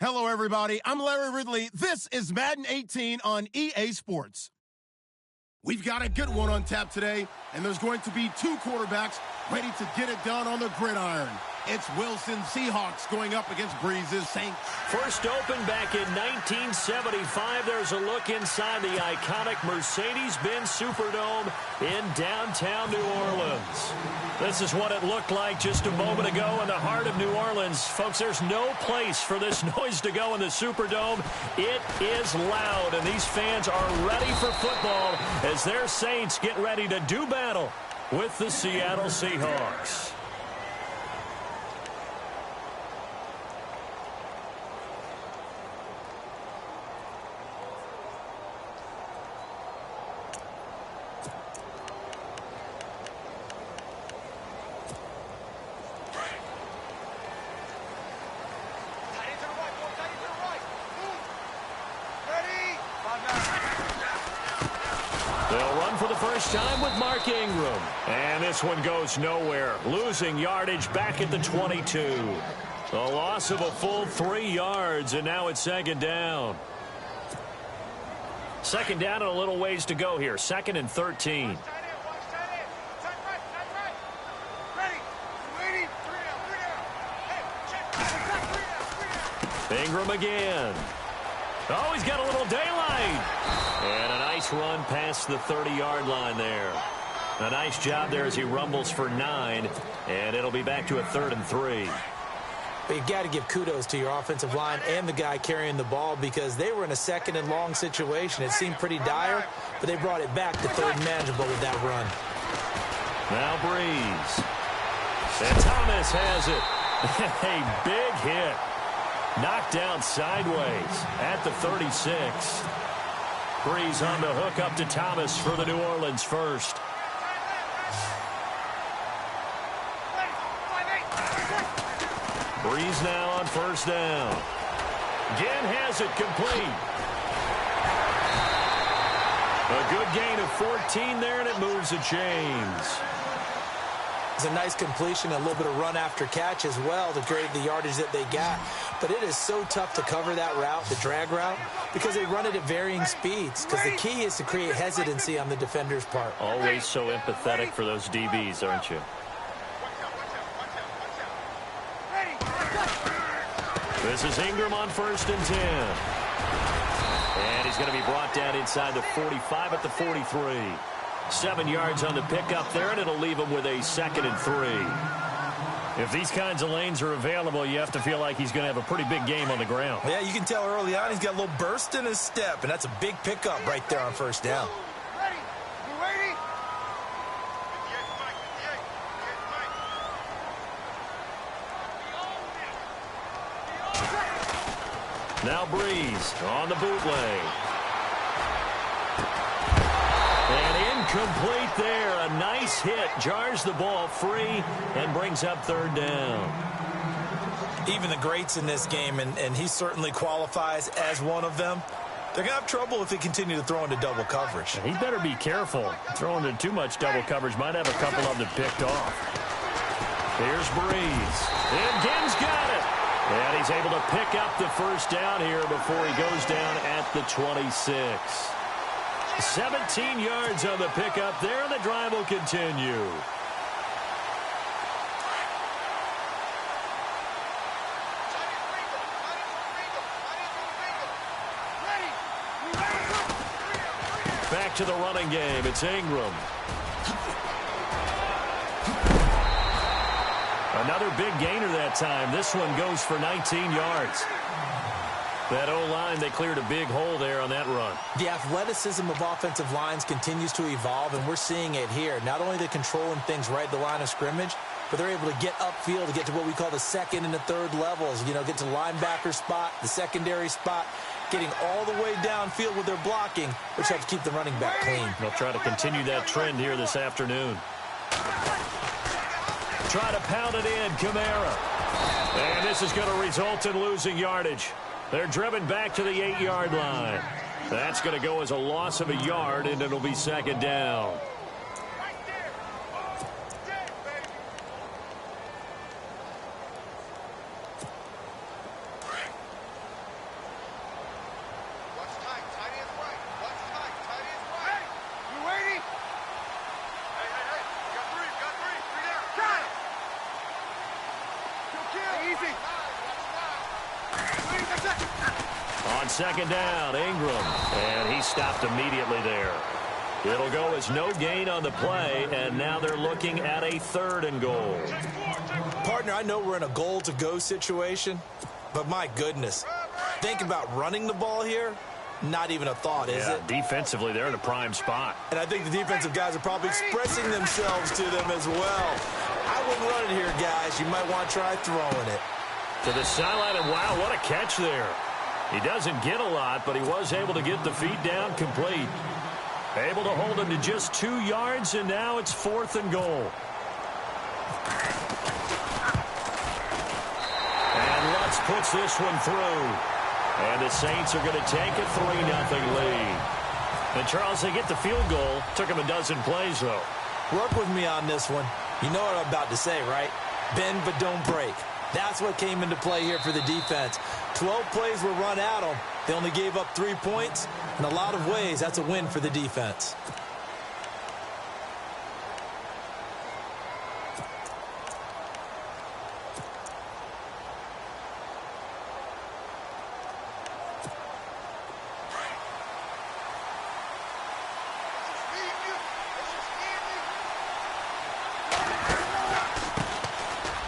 Hello, everybody. I'm Larry Ridley. This is Madden 18 on EA Sports. We've got a good one on tap today, and there's going to be two quarterbacks ready to get it done on the gridiron. It's Wilson's Seahawks going up against Breeze's Saints. First opened back in 1975. There's a look inside the iconic Mercedes-Benz Superdome in downtown New Orleans. This is what it looked like just a moment ago in the heart of New Orleans. Folks, there's no place for this noise to go in the Superdome. It is loud, and these fans are ready for football as their Saints get ready to do battle with the Seattle Seahawks. They'll run for the first time with Mark Ingram. And this one goes nowhere. Losing yardage back at the 22. A loss of a full 3 yards, and now it's second down. Second down and a little ways to go here. 2nd and 13. Ingram again. Oh, he's got a little daylight. And a nice run past the 30-yard line there. A nice job there as he rumbles for 9. And it'll be back to a 3rd and 3. But you've got to give kudos to your offensive line and the guy carrying the ball because they were in a 2nd and long situation. It seemed pretty dire, but they brought it back to 3rd and manageable with that run. Now Breeze. And Thomas has it. A big hit. Knocked down sideways at the 36. Breeze on the hook up to Thomas for the New Orleans first. Breeze now on first down. Again has it complete. A good gain of 14 there, and it moves the chains. It's a nice completion, a little bit of run after catch as well to create the yardage that they got. But it is so tough to cover that route, the drag route, because they run it at varying speeds. Because the key is to create hesitancy on the defender's part. Always so empathetic for those DBs, aren't you? This is Ingram on 1st and 10. And he's going to be brought down inside the 45 at the 43. 7 yards on the pickup there, and it'll leave him with a 2nd and 3. If these kinds of lanes are available, you have to feel like he's going to have a pretty big game on the ground. Yeah, you can tell early on he's got a little burst in his step, and that's a big pickup right there on first down. Now Breeze on the bootleg. And incomplete there. A nice hit. Jars the ball free and brings up 3rd down. Even the greats in this game, and he certainly qualifies as one of them, they're going to have trouble if they continue to throw into double coverage. He better be careful. Throwing into too much double coverage might have a couple of them picked off. Here's Breeze. And Gibbs got it. And he's able to pick up the first down here before he goes down at the 26. 17 yards on the pickup there, and the drive will continue. Back to the running game. It's Ingram. Another big gainer that time. This one goes for 19 yards. That O-line, they cleared a big hole there on that run. The athleticism of offensive lines continues to evolve, and we're seeing it here. Not only they're controlling things right at the line of scrimmage, but they're able to get upfield to get to what we call the 2nd and the 3rd levels. You know, get to the linebacker spot, the secondary spot, getting all the way downfield with their blocking, which helps keep the running back clean. They'll try to continue that trend here this afternoon. Try to pound it in, Kamara. And this is going to result in losing yardage. They're driven back to the 8-yard line. That's going to go as a loss of a yard, and it'll be 2nd down. On second down, Ingram. And he stopped immediately there. It'll go as no gain on the play, and now they're looking at a 3rd and goal. Partner, I know we're in a goal-to-go situation, but my goodness, think about running the ball here. Not even a thought, is it? Defensively, they're in a prime spot. And I think the defensive guys are probably expressing themselves to them as well. I wouldn't run it here, guys. You might want to try throwing it. To the sideline, and wow, what a catch there. He doesn't get a lot, but he was able to get the feet down complete. Able to hold him to just 2 yards, and now it's 4th and goal. And Lutz puts this one through. And the Saints are going to take a 3-0 lead. And, Charles, they get the field goal. Took them a dozen plays, though. Work with me on this one. You know what I'm about to say, right? Bend but don't break. That's what came into play here for the defense. 12 plays were run at them. They only gave up 3 points. In a lot of ways, that's a win for the defense.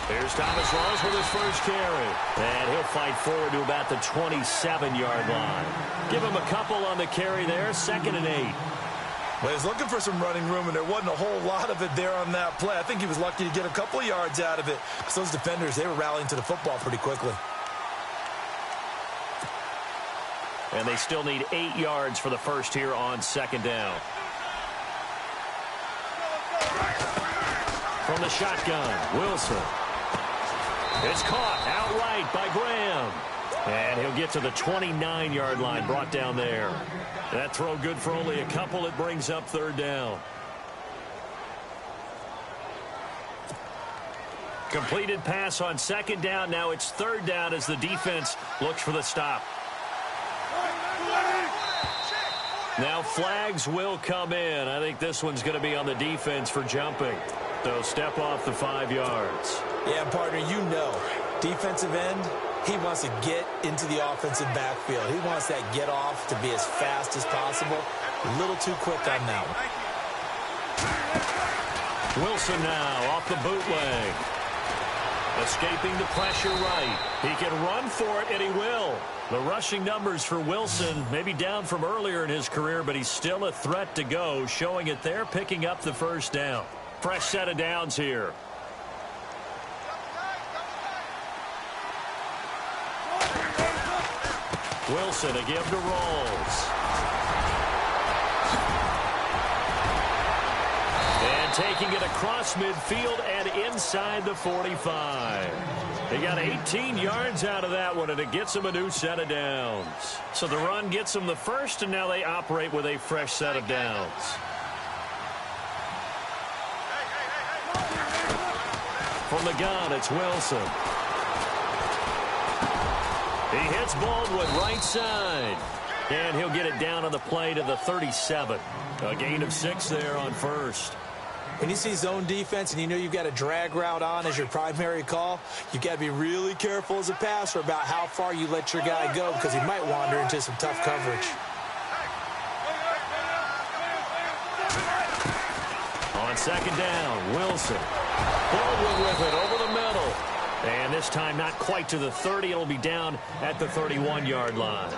Here's Thomas Rawls with his first carry. And he'll fight forward to about the 27-yard line. Give him a couple on the carry there, 2nd and 8. Well, he was looking for some running room, and there wasn't a whole lot of it there on that play. I think he was lucky to get a couple of yards out of it. Because those defenders, they were rallying to the football pretty quickly. And they still need 8 yards for the first here on 2nd down. From the shotgun, Wilson. It's caught outright by Graham. And he'll get to the 29-yard line, brought down there. That throw good for only a couple. It brings up 3rd down. Completed pass on 2nd down. Now it's 3rd down as the defense looks for the stop. Now flags will come in. I think this one's going to be on the defense for jumping. They'll step off the 5 yards. Yeah, partner, you know, defensive end, he wants to get into the offensive backfield. He wants that get off to be as fast as possible. A little too quick on that one. Wilson now off the bootleg. Escaping the pressure right. He can run for it, and he will. The rushing numbers for Wilson maybe down from earlier in his career, but he's still a threat to go, showing it there, picking up the 1st down. Fresh set of downs here. Wilson, a give to Rawls. And taking it across midfield and inside the 45. He got 18 yards out of that one, and it gets him a new set of downs. So the run gets him the first, and now they operate with a fresh set of downs. From the gun, it's Wilson. He hits Baldwin right side. And he'll get it down on the play to the 37. A gain of 6 there on 1st. When you see zone defense and you know you've got a drag route on as your primary call, you've got to be really careful as a passer about how far you let your guy go because he might wander into some tough coverage. On 2nd down, Wilson. Baldwin with it over the middle. And this time not quite to the 30. It'll be down at the 31-yard line.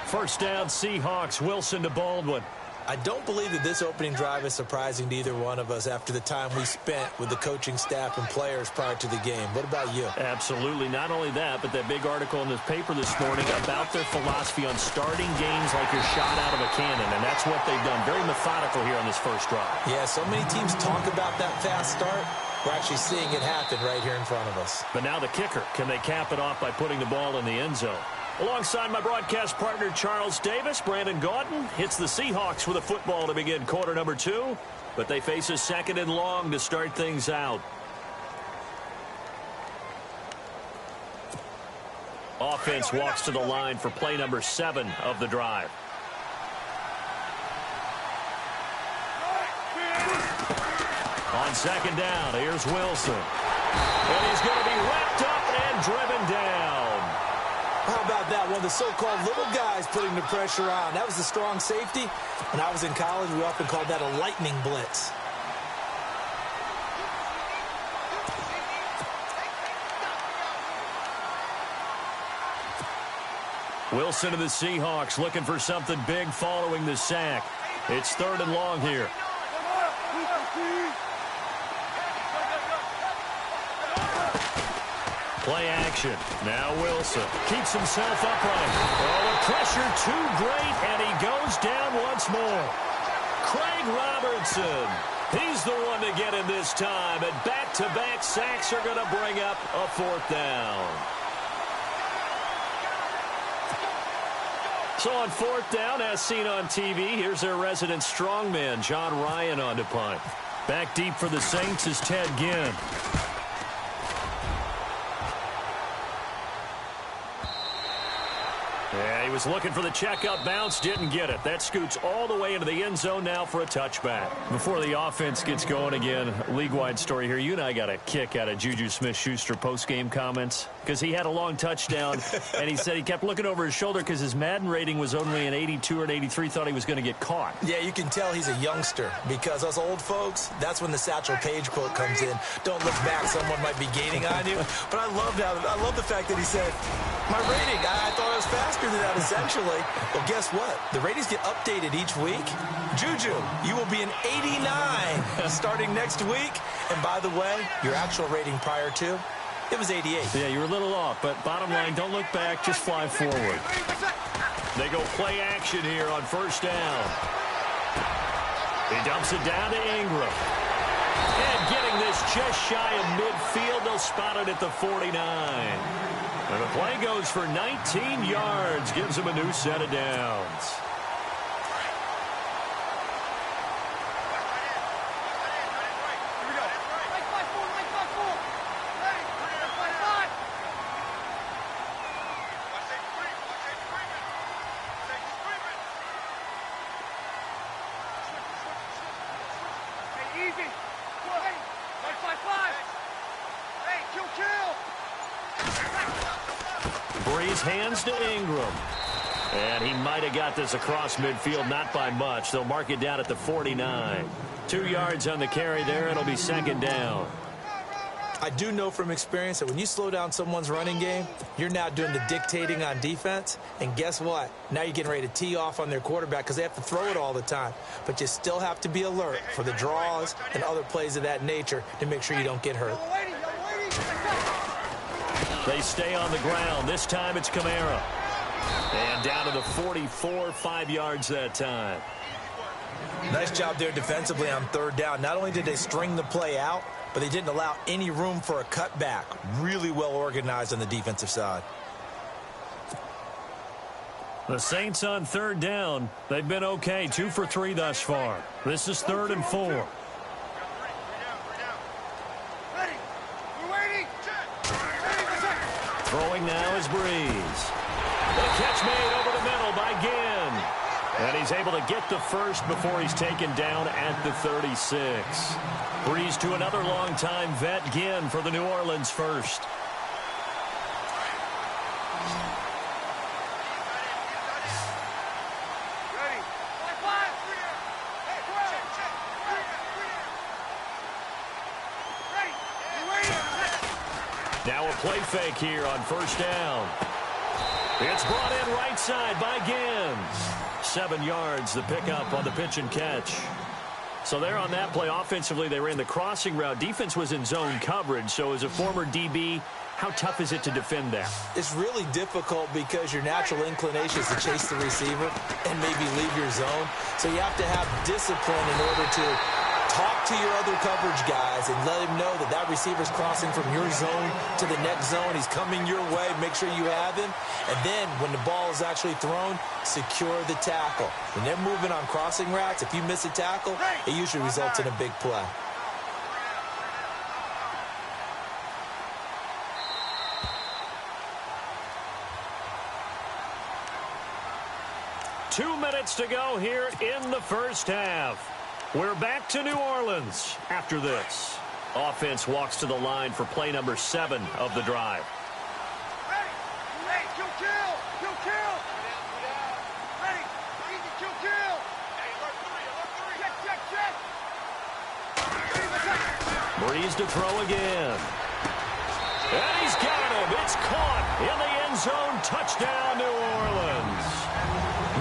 1st down, Seahawks. Wilson to Baldwin. I don't believe that this opening drive is surprising to either one of us after the time we spent with the coaching staff and players prior to the game. What about you? Absolutely. Not only that, but that big article in the paper this morning about their philosophy on starting games like you're shot out of a cannon, and that's what they've done. Very methodical here on this first drive. Yeah, so many teams talk about that fast start. We're actually seeing it happen right here in front of us. But now the kicker. Can they cap it off by putting the ball in the end zone? Alongside my broadcast partner, Charles Davis, Brandon Gaudin hits the Seahawks with a football to begin quarter number 2. But they face a 2nd and long to start things out. Offense walks to the line for play number 7 of the drive. On 2nd down, here's Wilson. And he's going to be wrapped up and driven down. How about that? One of the so-called little guys putting the pressure on. That was the strong safety. When I was in college, we often called that a lightning blitz. Wilson of the Seahawks looking for something big following the sack. It's 3rd and long here. Play action. Now Wilson keeps himself upright. Oh, the pressure too great, and he goes down once more. Craig Robertson. He's the one to get in this time, and back-to-back sacks are going to bring up a 4th down. So on 4th down, as seen on TV, here's their resident strongman, John Ryan, on to punt. Back deep for the Saints is Ted Ginn. Yeah, he was looking for the checkup bounce, didn't get it. That scoots all the way into the end zone now for a touchback. Before the offense gets going again, league-wide story here. You and I got a kick out of Juju Smith-Schuster post-game comments because he had a long touchdown, and he said he kept looking over his shoulder because his Madden rating was only an 82 or an 83, thought he was going to get caught. Yeah, you can tell he's a youngster because us old folks, that's when the Satchel Paige quote comes in. Don't look back, someone might be gaining on you. But I love the fact that he said, my rating, I thought I was faster than that, essentially. Well, guess what? The ratings get updated each week. Juju, you will be an 89 starting next week. And by the way, your actual rating prior to, it was 88. Yeah, you were a little off, but bottom line, don't look back, just fly forward. They go play action here on 1st down. He dumps it down to Ingram. And getting this just shy of midfield, they'll spot it at the 49. And the play goes for 19 yards, gives him a new set of downs. Breeze hands to Ingram. And he might have got this across midfield, not by much. They'll mark it down at the 49. 2 yards on the carry there. It'll be 2nd down. I do know from experience that when you slow down someone's running game, you're now doing the dictating on defense. And guess what? Now you're getting ready to tee off on their quarterback because they have to throw it all the time. But you still have to be alert for the draws and other plays of that nature to make sure you don't get hurt. They stay on the ground. This time it's Kamara. And down to the 44, 5 yards that time. Nice job there defensively on 3rd down. Not only did they string the play out, but they didn't allow any room for a cutback. Really well organized on the defensive side. The Saints on 3rd down. They've been okay. 2 for 3 thus far. This is 3rd and 4. Throwing now is Breeze. The catch made over the middle by Ginn. And he's able to get the first before he's taken down at the 36. Breeze to another long-time vet, Ginn, for the New Orleans first. Now a play fake here on 1st down. It's brought in right side by Ginn. 7 yards, the pickup on the pitch and catch. So there on that play, offensively, they ran the crossing route. Defense was in zone coverage. So as a former DB, how tough is it to defend that? It's really difficult because your natural inclination is to chase the receiver and maybe leave your zone. So you have to have discipline in order to talk to your other coverage guys and let him know that that receiver's crossing from your zone to the next zone. He's coming your way. Make sure you have him. And then when the ball is actually thrown, secure the tackle. When they're moving on crossing routes, if you miss a tackle, it usually results in a big play. Two minutes to go here in the first half. We're back to New Orleans after this. Offense walks to the line for play number 7 of the drive. Hey, kill. Breeze to throw again. And he's got him. It's caught in the end zone. Touchdown, New Orleans.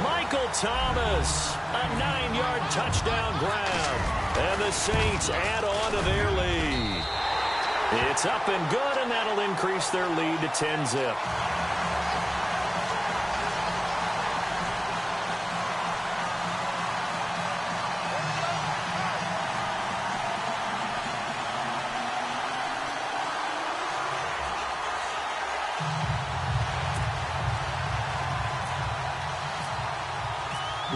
Michael Thomas, a 9-yard touchdown grab. And the Saints add on to their lead. It's up and good, and that'll increase their lead to 10-zip.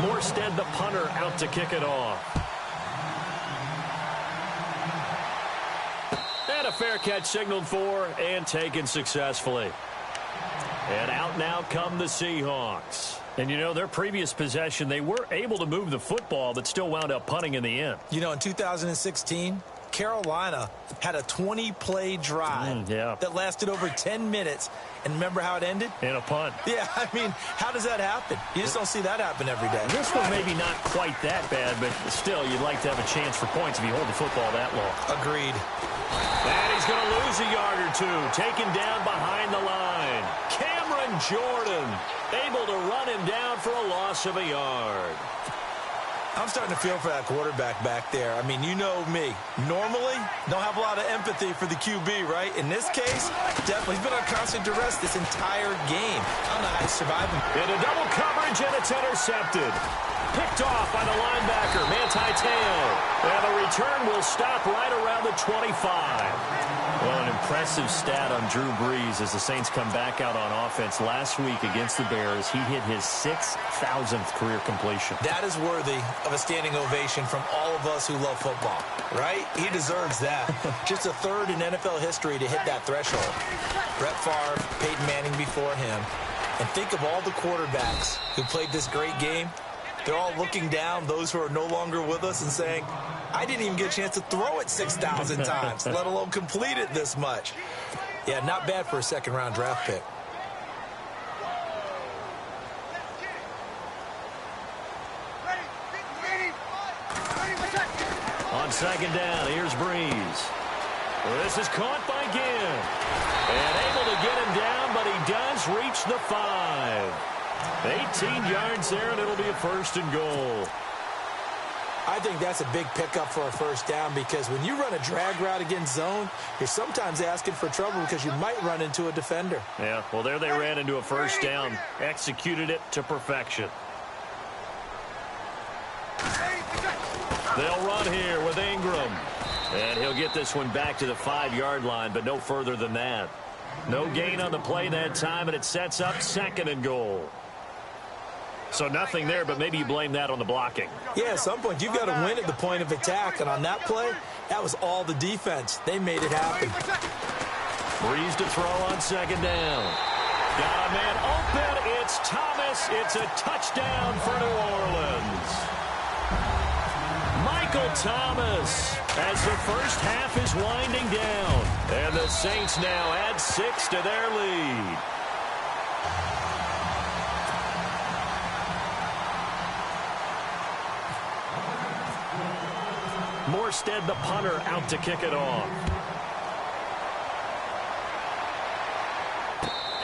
Morstead, the punter, out to kick it off. And a fair catch signaled for and taken successfully. And out now come the Seahawks. And, you know, their previous possession, they were able to move the football, but still wound up punting in the end. You know, in 2016, Carolina had a 20-play drive that lasted over 10 minutes. And remember how it ended? In a punt. Yeah, I mean, how does that happen? You just don't see that happen every day. This one maybe not quite that bad, but still, you'd like to have a chance for points if you hold the football that long. Agreed. And he's going to lose a yard or two. Taken down behind the line. Cameron Jordan able to run him down for a loss of a yard. I'm starting to feel for that quarterback back there. I mean, you know me. Normally, don't have a lot of empathy for the QB, right? In this case, definitely. He's been on constant duress this entire game. I don't know how he's surviving. Into double coverage, and it's intercepted. Picked off by the linebacker, Manti Te'o. And the return will stop right around the 25. Well, an impressive stat on Drew Brees as the Saints come back out on offense last week against the Bears. He hit his 6,000th career completion. That is worthy of a standing ovation from all of us who love football, right? He deserves that. Just a third in NFL history to hit that threshold. Brett Favre, Peyton Manning before him. And think of all the quarterbacks who played this great game. They're all looking down, those who are no longer with us, and saying, I didn't even get a chance to throw it 6,000 times, let alone complete it this much. Yeah, not bad for a second-round draft pick. On second down, here's Breeze. This is caught by Ginn. And able to get him down, but he does reach the 5. 18 yards there, and it'll be a first and goal. I think that's a big pickup for a first down because when you run a drag route against zone, you're sometimes asking for trouble because you might run into a defender. Yeah, well, there they ran into a first down. Executed it to perfection. They'll run here with Ingram. And he'll get this one back to the 5-yard line, but no further than that. No gain on the play that time, and it sets up second and goal. So nothing there, but maybe you blame that on the blocking. Yeah, at some point, you've got to win at the point of attack. And on that play, that was all the defense. They made it happen. Breeze to throw on second down. Got a man open. It's Thomas. It's a touchdown for New Orleans. Michael Thomas as the first half is winding down. And the Saints now add 6 to their lead. Morstead, the punter, out to kick it off.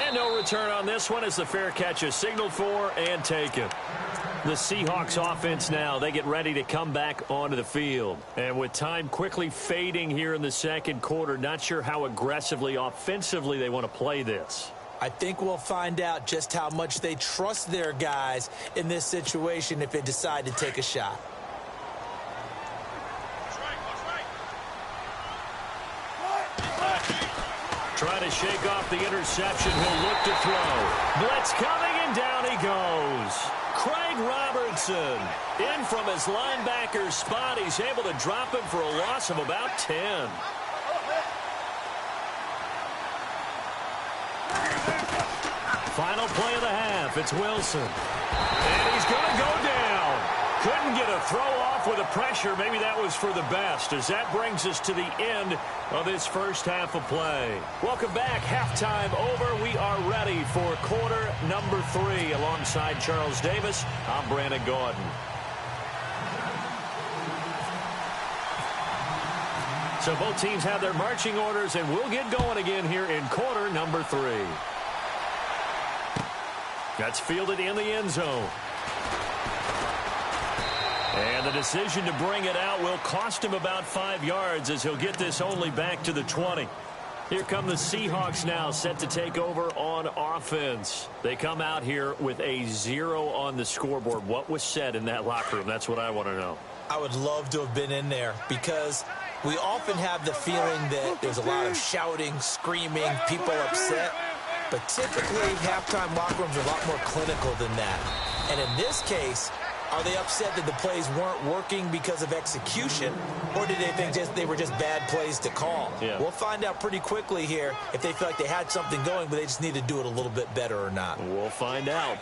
And no return on this one as the fair catch is signaled for and taken. The Seahawks offense now, they get ready to come back onto the field. And with time quickly fading here in the second quarter, not sure how aggressively, offensively they want to play this. I think we'll find out just how much they trust their guys in this situation if they decide to take a shot. Trying to shake off the interception. He'll look to throw. Blitz coming, and down he goes. Craig Robertson in from his linebacker spot. He's able to drop him for a loss of about 10. Final play of the half. It's Wilson. And he's going to go down. Couldn't get a throw off with the pressure. Maybe that was for the best, as that brings us to the end of this first half of play. Welcome back. Halftime over. We are ready for quarter number 3. Alongside Charles Davis, I'm Brandon Gordon. So both teams have their marching orders, and we'll get going again here in quarter number 3. That's fielded in the end zone. And the decision to bring it out will cost him about 5 yards as he'll get this only back to the 20. Here come the Seahawks now, set to take over on offense. They come out here with a 0 on the scoreboard. What was said in that locker room? That's what I want to know. I would love to have been in there because we often have the feeling that there's a lot of shouting, screaming, people upset. But typically, halftime locker rooms are a lot more clinical than that. And in this case, are they upset that the plays weren't working because of execution, or did they think they were just bad plays to call? Yeah. We'll find out pretty quickly here if they feel like they had something going, but they just need to do it a little bit better or not. We'll find out.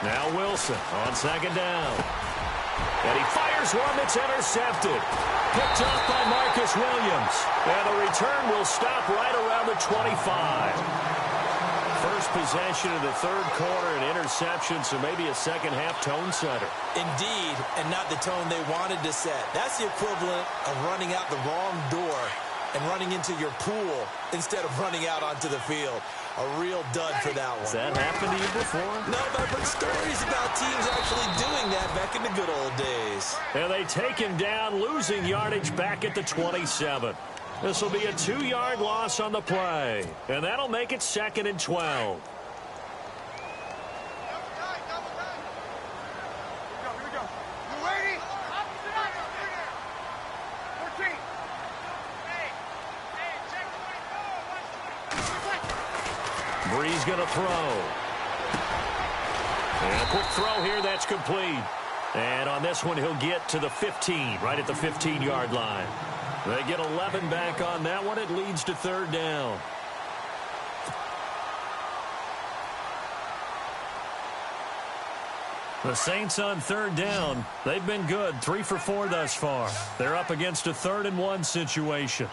Now Wilson on second down. And he fires one that's intercepted. Picked up by Marcus Williams. And the return will stop right around the 25. First possession of the third quarter, an interception, so maybe a second-half tone setter. Indeed, and not the tone they wanted to set. That's the equivalent of running out the wrong door and running into your pool instead of running out onto the field. A real dud for that one. Has that happened to you before? No, but I've heard stories about teams actually doing that back in the good old days. And they take him down, losing yardage back at the 27. This will be a 2-yard loss on the play. And that'll make it 2nd and 12. Brees going to throw. And a quick throw here, that's complete. And on this one, he'll get to the 15, right at the 15-yard line. They get 11 back on that one. It leads to 3rd down. The Saints on 3rd down. They've been good, 3 for 4 thus far. They're up against a 3rd and 1 situation.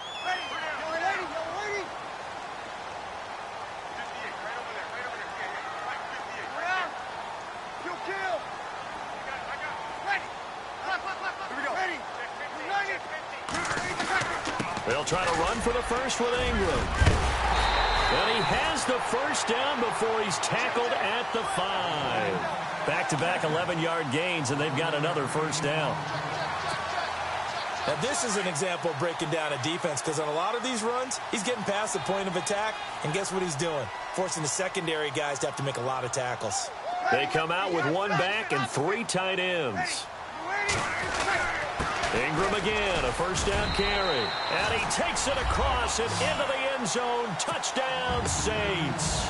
They'll try to run for the first with Ingram. And he has the first down before he's tackled at the 5. Back-to-back 11-yard gains, and they've got another first down. Now, this is an example of breaking down a defense because on a lot of these runs, he's getting past the point of attack, and guess what he's doing? Forcing the secondary guys to have to make a lot of tackles. They come out with 1 back and 3 tight ends. Ingram again, a first down carry. And he takes it across and into the end zone. Touchdown, Saints.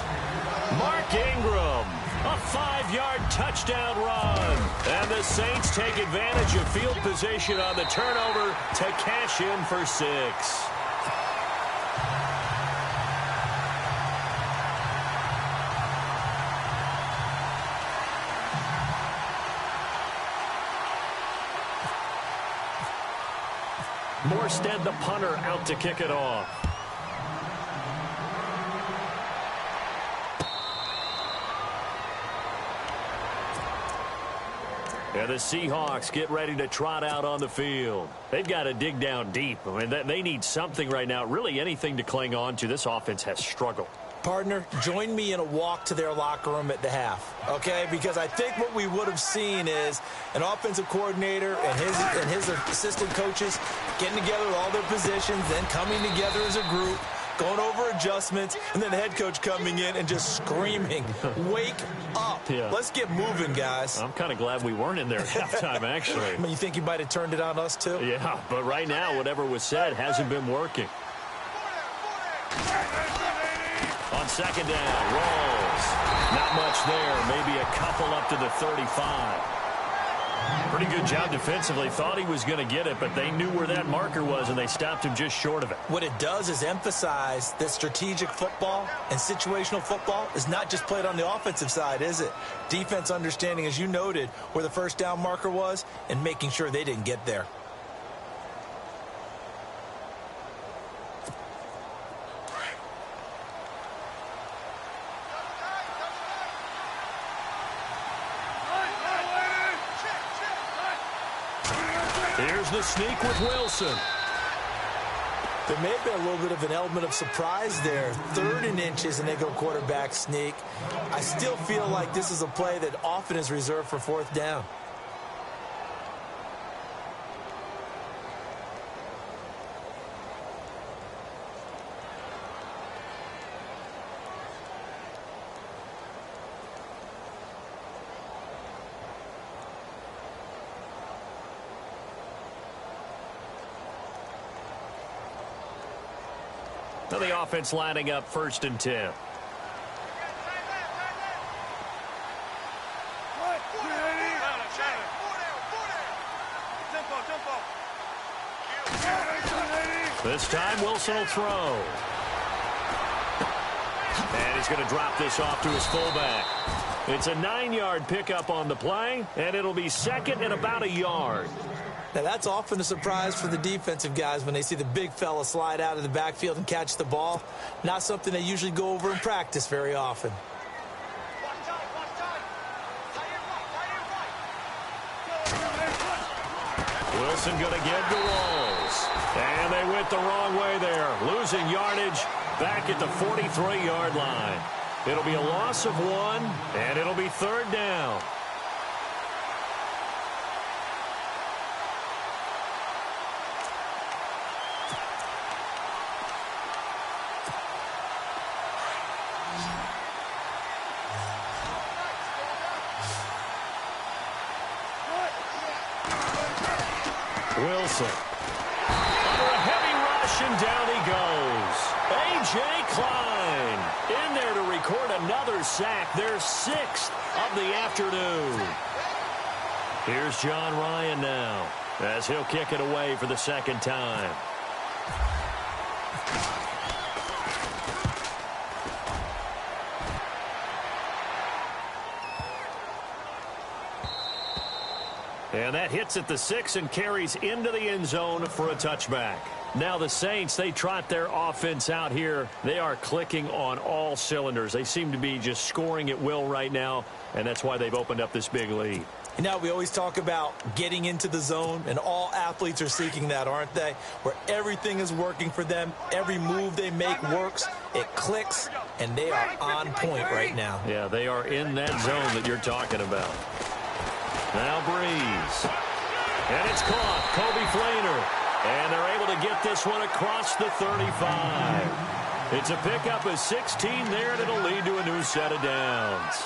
Mark Ingram, a 5-yard touchdown run. And the Saints take advantage of field position on the turnover to cash in for 6. Morstead, the punter, out to kick it off. And the Seahawks get ready to trot out on the field. They've got to dig down deep. I mean, they need something right now, really anything to cling on to. This offense has struggled. Partner, join me in a walk to their locker room at the half, okay? Because I think what we would have seen is an offensive coordinator and his assistant coaches getting together with all their positions, then coming together as a group, going over adjustments, and then the head coach coming in and just screaming, wake up. Yeah. Let's get moving, guys. I'm kind of glad we weren't in there at halftime, actually. I mean, you think he might have turned it on us, too? Yeah, but right now, whatever was said hasn't been working. On second down, rolls. Not much there. Maybe a couple up to the 35. Pretty good job defensively. Thought he was going to get it, but they knew where that marker was, and they stopped him just short of it. What it does is emphasize that strategic football and situational football is not just played on the offensive side, is it? Defense understanding, as you noted, where the first down marker was and making sure they didn't get there. Here's the sneak with Wilson. There may have been a little bit of an element of surprise there. 3rd and inches, and they go quarterback sneak. I still feel like this is a play that often is reserved for 4th down. Now the offense lining up 1st and 10. This time Wilson will throw. And he's going to drop this off to his fullback. It's a 9-yard pickup on the play, and it'll be 2nd and about a yard. Now, that's often a surprise for the defensive guys when they see the big fella slide out of the backfield and catch the ball. Not something they usually go over in practice very often. Wilson going to give to Walls. And they went the wrong way there, losing yardage back at the 43-yard line. It'll be a loss of 1, and it'll be 3rd down. Wilson. Under a heavy rush, and down he goes. A.J. Klein in there to record another sack, their 6th of the afternoon. Here's John Ryan now as he'll kick it away for the 2nd time. And that hits at the 6 and carries into the end zone for a touchback. Now the Saints, they trot their offense out here. They are clicking on all cylinders. They seem to be just scoring at will right now, and that's why they've opened up this big lead. You know, we always talk about getting into the zone, and all athletes are seeking that, aren't they? Where everything is working for them. Every move they make works. It clicks, and they are on point right now. Yeah, they are in that zone that you're talking about. Now Breeze. And it's caught. Kobe Flainer. And they're able to get this one across the 35. It's a pickup of 16 there, and it'll lead to a new set of downs.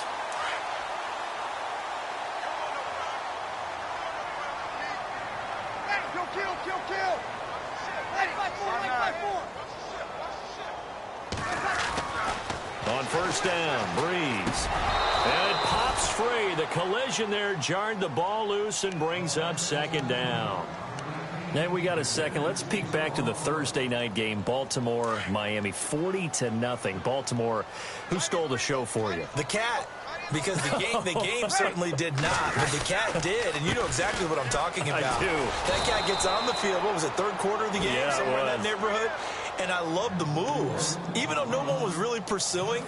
On 1st down, Breeze. And it pops free. The collision there jarred the ball loose and brings up 2nd down. Now we got a second. Let's peek back to the Thursday night game, Baltimore-Miami, 40-0. Baltimore, who stole the show for you? The Cat. Because the game certainly did not, but the Cat did, and you know exactly what I'm talking about. I do. That Cat gets on the field, what was it, 3rd quarter of the game, yeah, somewhere in that neighborhood? And I love the moves. Even though no one was really pursuing,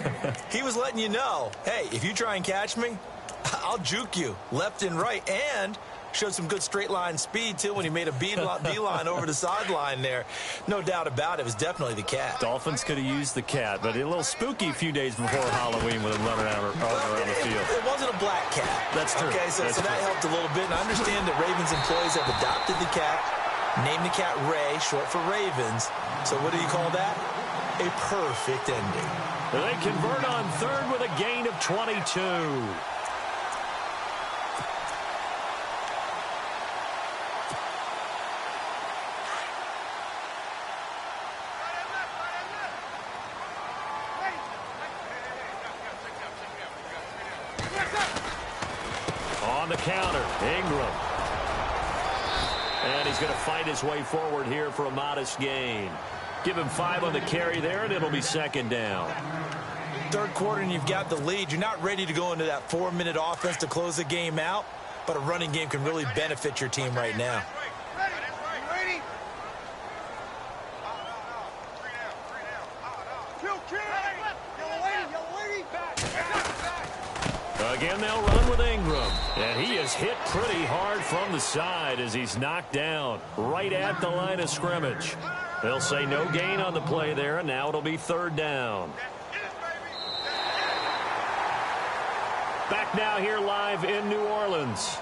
he was letting you know, hey, if you try and catch me, I'll juke you left and right, and showed some good straight line speed, too, when he made a beeline over the sideline there. No doubt about it. It was definitely the Cat. Dolphins could have used the Cat, but a little spooky a few days before Halloween with him running around the field. It wasn't a black cat. That's true. Okay, so that helped a little bit. And I understand that Ravens employees have adopted the Cat, named the Cat Ray, short for Ravens. So what do you call that? A perfect ending. They convert on 3rd with a gain of 22. On the counter, Ingram. And he's going to fight his way forward here for a modest gain. Give him 5 on the carry there, and it'll be 2nd down. 3rd quarter, and you've got the lead. You're not ready to go into that 4-minute offense to close the game out, but a running game can really benefit your team right now. Again, they'll run with Ingram. And he is hit pretty hard from the side as he's knocked down right at the line of scrimmage. They'll say no gain on the play there, and now it'll be third down. Back now here live in New Orleans.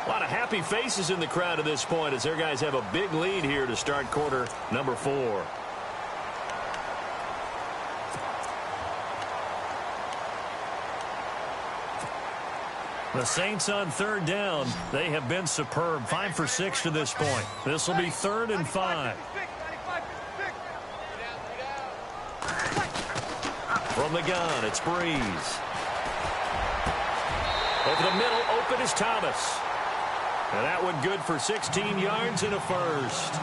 A lot of happy faces in the crowd at this point as their guys have a big lead here to start quarter number 4. The Saints on third down. They have been superb. 5 for 6 to this point. This will be 3rd and 5. From the gun, it's Breeze. Over the middle, open is Thomas. And that one good for 16 yards and a first.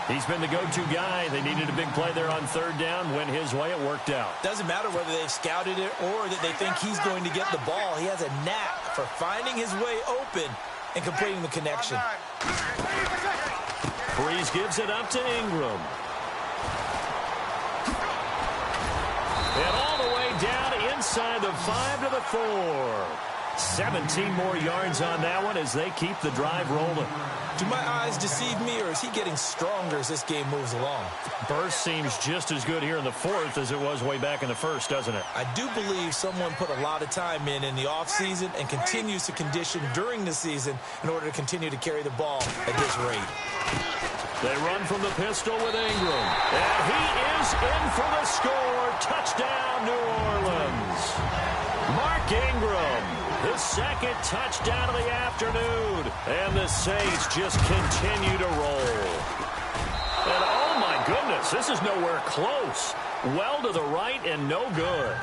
He's been the go-to guy. They needed a big play there on third down. Went his way. It worked out. Doesn't matter whether they've scouted it or that they think he's going to get the ball. He has a knack for finding his way open and completing the connection. Breeze gives it up to Ingram. And all the way down inside the 5 to the 4. 17 more yards on that one as they keep the drive rolling. Do my eyes deceive me, or is he getting stronger as this game moves along? Burst seems just as good here in the 4th as it was way back in the 1st, doesn't it? I do believe someone put a lot of time in the offseason and continues to condition during the season in order to continue to carry the ball at this rate. They run from the pistol with Ingram. And he is in for the score. Touchdown, New Orleans. Mark Ingram, his second touchdown of the afternoon. And the Saints just continue to roll. And oh my goodness, this is nowhere close. Well to the right and no good.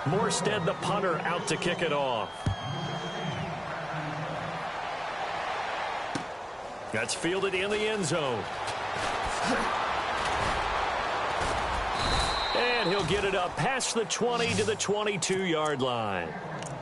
Morstead, the punter, out to kick it off. That's fielded in the end zone. And he'll get it up past the 20 to the 22-yard line.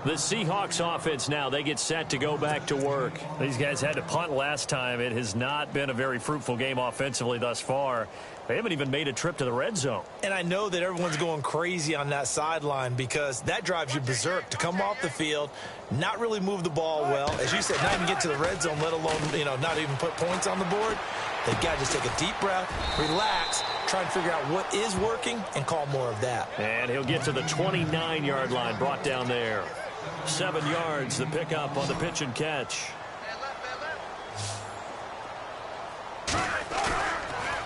The Seahawks offense now, they get set to go back to work. These guys had to punt last time. It has not been a very fruitful game offensively thus far. They haven't even made a trip to the red zone. And I know that everyone's going crazy on that sideline because that drives you berserk to come off the field, not really move the ball well. As you said, not even get to the red zone, let alone, not even put points on the board. They've got to just take a deep breath, relax, try and figure out what is working and call more of that. And he'll get to the 29-yard line, brought down there. 7 yards, the pickup on the pitch and catch.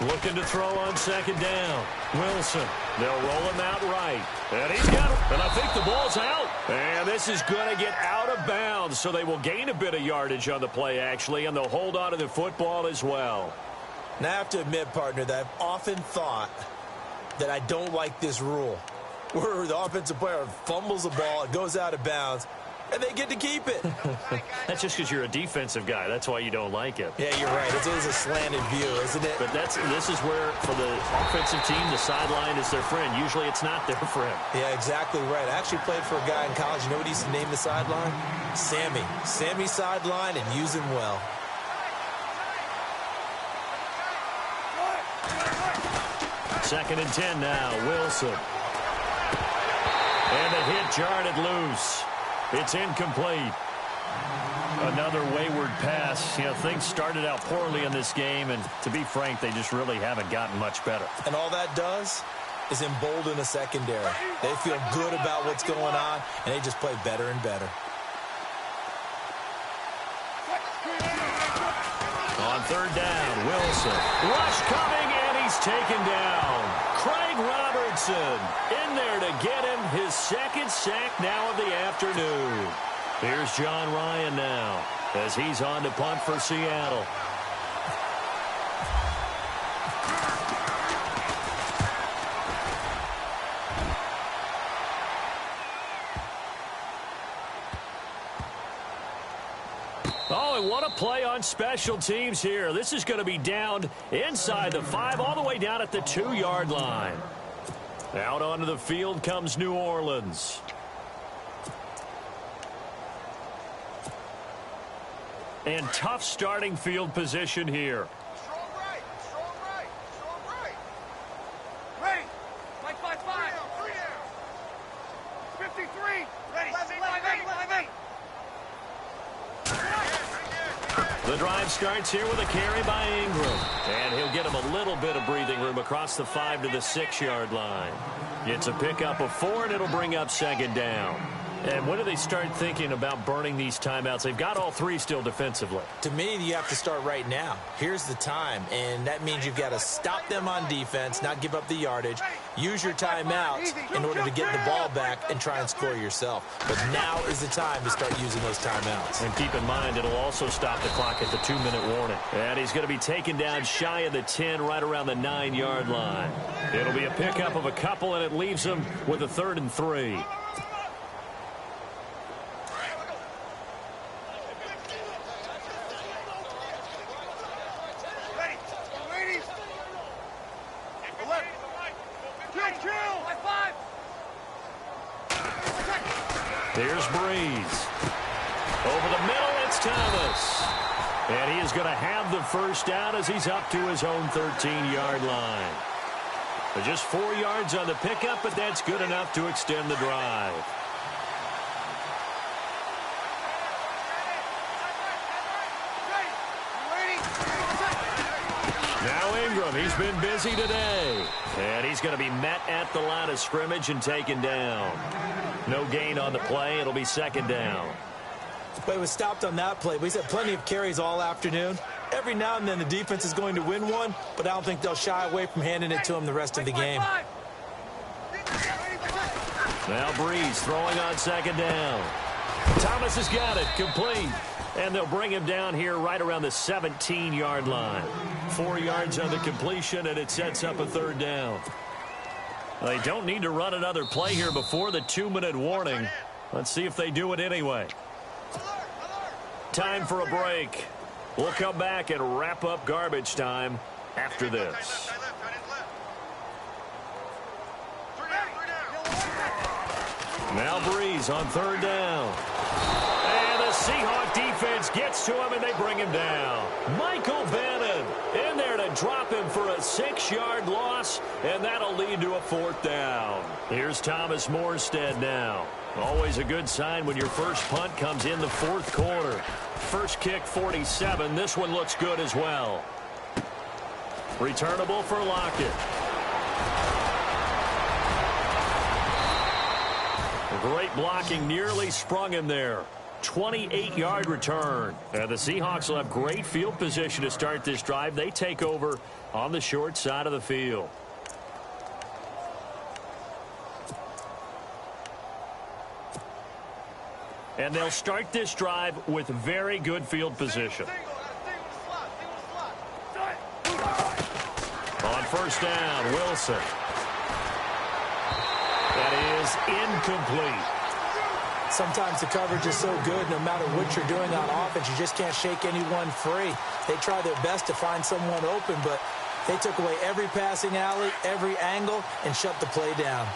Looking to throw on second down. Wilson. They'll roll him out right. And he's got it. And I think the ball's out. And this is going to get out of bounds, so they will gain a bit of yardage on the play, actually, and they'll hold on to the football as well. Now, I have to admit, partner, that I've often thought that I don't like this rule, where the offensive player fumbles the ball, it goes out of bounds, and they get to keep it. That's just because you're a defensive guy. That's why you don't like it. Yeah, you're right. It is a slanted view, isn't it? But this is where, for the offensive team, the sideline is their friend. Usually it's not their friend. Yeah, exactly right. I actually played for a guy in college. You know what he used to name the sideline? Sammy. Sammy sideline, and use him well. Second and 10 now. Wilson. And the hit jarred it loose. It's incomplete. Another wayward pass. Things started out poorly in this game, and to be frank, they just really haven't gotten much better. And all that does is embolden a secondary. They feel good about what's going on, and they just play better and better. On third down, Wilson. Rush coming, and he's taken down. Craig Robertson in there to get him his second sack now of the afternoon. Here's John Ryan now as he's on to punt for Seattle. Oh, and what a play on special teams here. This is going to be down inside the 5, all the way down at the 2-yard line. Out onto the field comes New Orleans. And tough starting field position here. Strong right, strong right, strong right. Ready. 5, 5, 5. 53. Ready. 11, 11, 11. The drive starts here with a carry by Ingram. And he'll get him a little bit of breathing room across the 5 to the 6-yard line. It's a pickup of 4, and it'll bring up second down. And when do they start thinking about burning these timeouts? They've got all 3 still defensively. To me, you have to start right now. Here's the time, and that means you've got to stop them on defense, not give up the yardage, use your timeouts in order to get the ball back and try and score yourself. But now is the time to start using those timeouts. And keep in mind, it'll also stop the clock at the 2-minute warning. And he's going to be taken down shy of the 10, right around the 9-yard line. It'll be a pickup of a couple, and it leaves him with a 3rd and 3. Here's Breeze. Over the middle, it's Thomas. And he is going to have the first down as he's up to his own 13-yard line. But just 4 yards on the pickup, but that's good enough to extend the drive. Now Ingram, he's been busy today. And he's going to be met at the line of scrimmage and taken down. No gain on the play. It'll be second down. Well, he was stopped on that play, but he's had plenty of carries all afternoon. Every now and then the defense is going to win one, but I don't think they'll shy away from handing it to him the rest of the game. Now Breeze throwing on second down. Thomas has got it, complete. And they'll bring him down here right around the 17-yard line. 4 yards on the completion, and it sets up a 3rd down. They don't need to run another play here before the 2-minute warning. Let's see if they do it anyway. Time for a break. We'll come back and wrap up garbage time after this. Now Breeze on 3rd down. And the Seahawk defense gets to him, and they bring him down. Michael Bannon in there to drop him for a 6-yard loss, and that'll lead to a 4th down. Here's Thomas Morstead now. Always a good sign when your first punt comes in the 4th quarter. First kick, 47. This one looks good as well. Returnable for Lockett. Great blocking, nearly sprung him there. 28-yard return. And the Seahawks will have great field position to start this drive. They take over on the short side of the field. And they'll start this drive with very good field position. On first down, Wilson. That is incomplete. Sometimes the coverage is so good, no matter what you're doing on offense, you just can't shake anyone free. They try their best to find someone open, but they took away every passing alley, every angle, and shut the play down.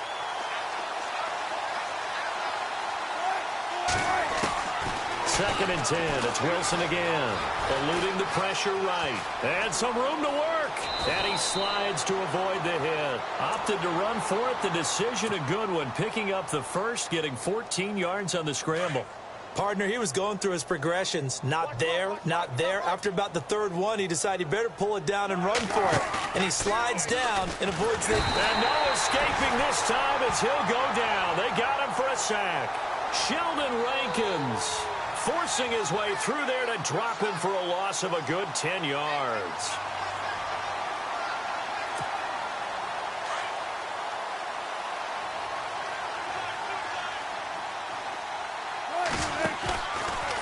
Second and 10. It's Wilson again. Eluding the pressure right. And some room to work. And he slides to avoid the hit. Opted to run for it. The decision a good one. Picking up the first, getting 14 yards on the scramble. Partner, he was going through his progressions. Not there, not there. After about the 3rd one, he decided he better pull it down and run for it. And he slides down and avoids the... And no escaping this time as he'll go down. They got him for a sack. Sheldon Rankins forcing his way through there to drop him for a loss of a good 10 yards.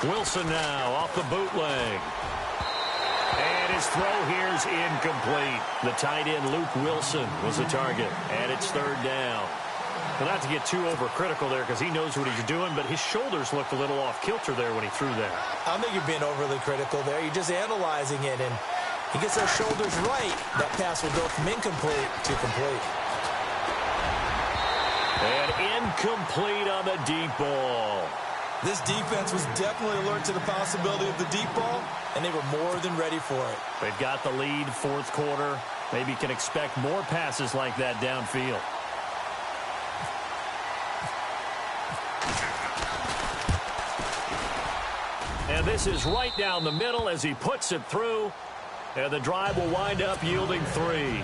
Wilson now off the bootleg. And his throw here is incomplete. The tight end, Luke Wilson, was the target. And it's 3rd down. Well, not to get too overcritical there because he knows what he's doing, but his shoulders looked a little off kilter there when he threw that. I don't think you're being overly critical there. You're just analyzing it, and he gets those shoulders right. That pass will go from incomplete to complete. And incomplete on the deep ball. This defense was definitely alert to the possibility of the deep ball, and they were more than ready for it. They've got the lead, 4th quarter. Maybe can expect more passes like that downfield. And this is right down the middle as he puts it through. And the drive will wind up yielding 3.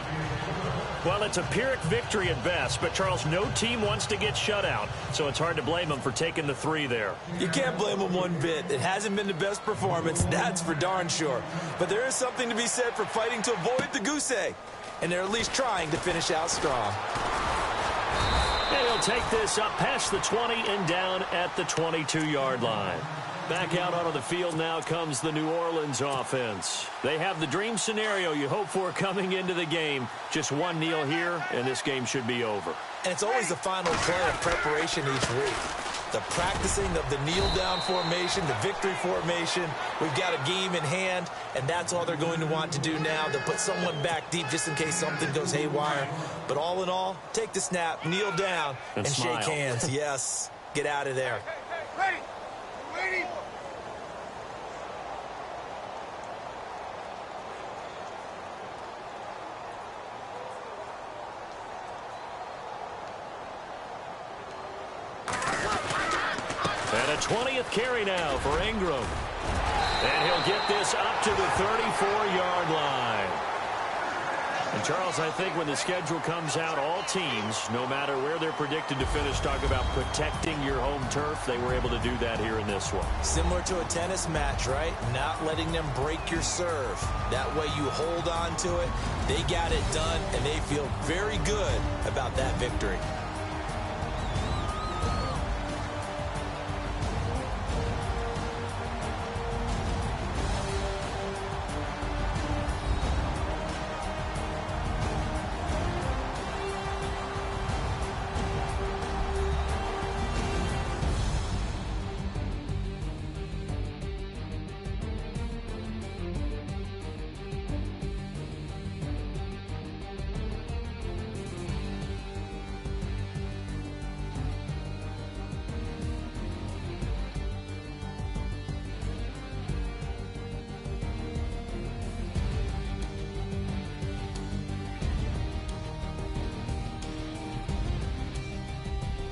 Well, it's a Pyrrhic victory at best, but, Charles, no team wants to get shut out, so it's hard to blame them for taking the 3 there. You can't blame them one bit. It hasn't been the best performance, that's for darn sure. But there is something to be said for fighting to avoid the goose egg, and they're at least trying to finish out strong. And he'll take this up past the 20 and down at the 22-yard line. Back out onto the field now comes the New Orleans offense. They have the dream scenario you hope for coming into the game. Just one kneel here, and this game should be over. And it's always the final play of preparation each week. The practicing of the kneel-down formation, the victory formation. We've got a game in hand, and that's all they're going to want to do now. They'll put someone back deep just in case something goes haywire. But all in all, take the snap, kneel down, and shake hands. Yes, get out of there. Ready? Ready? And a 20th carry now for Ingram. And he'll get this up to the 34-yard line. And, Charles, I think when the schedule comes out, all teams, no matter where they're predicted to finish, talk about protecting your home turf. They were able to do that here in this one. Similar to a tennis match, right? Not letting them break your serve. That way you hold on to it. They got it done, and they feel very good about that victory.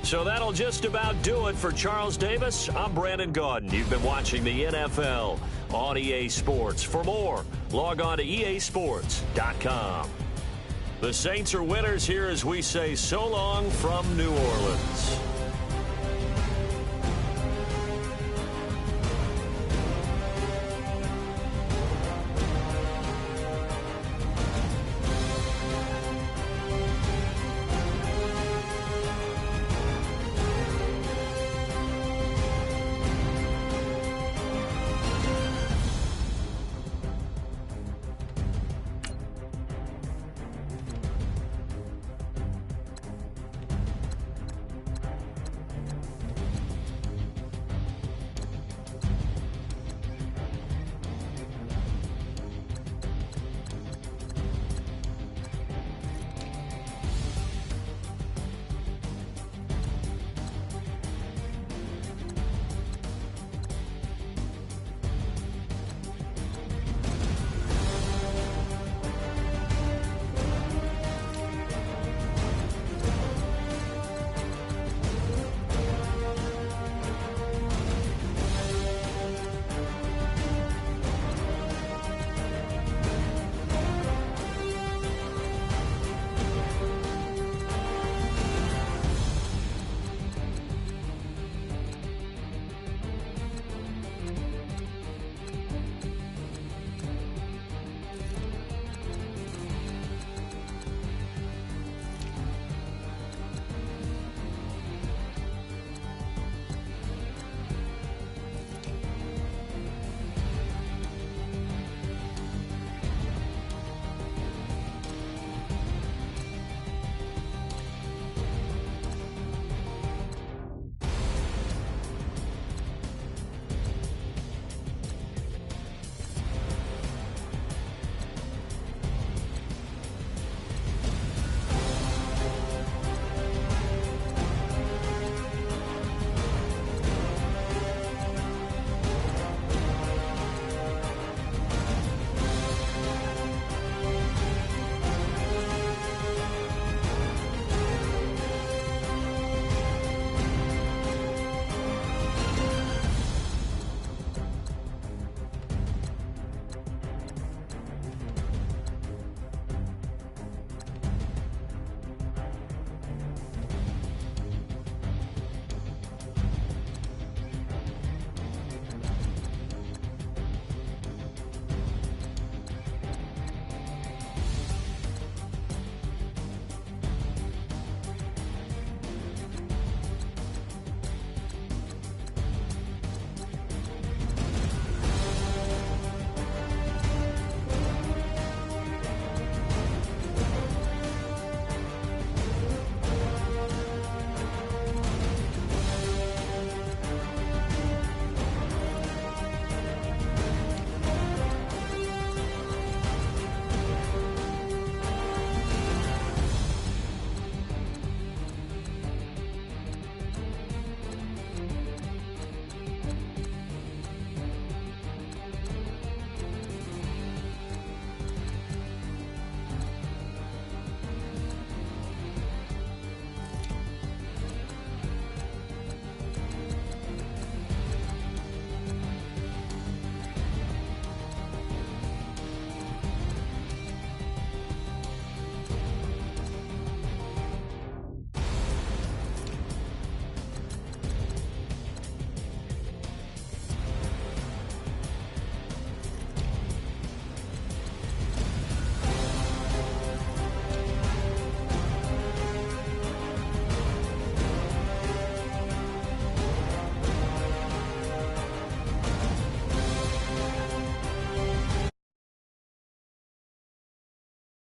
So that'll just about do it for Charles Davis. I'm Brandon Gaudin. You've been watching the NFL on EA Sports. For more, log on to easports.com. The Saints are winners here as we say so long from New Orleans.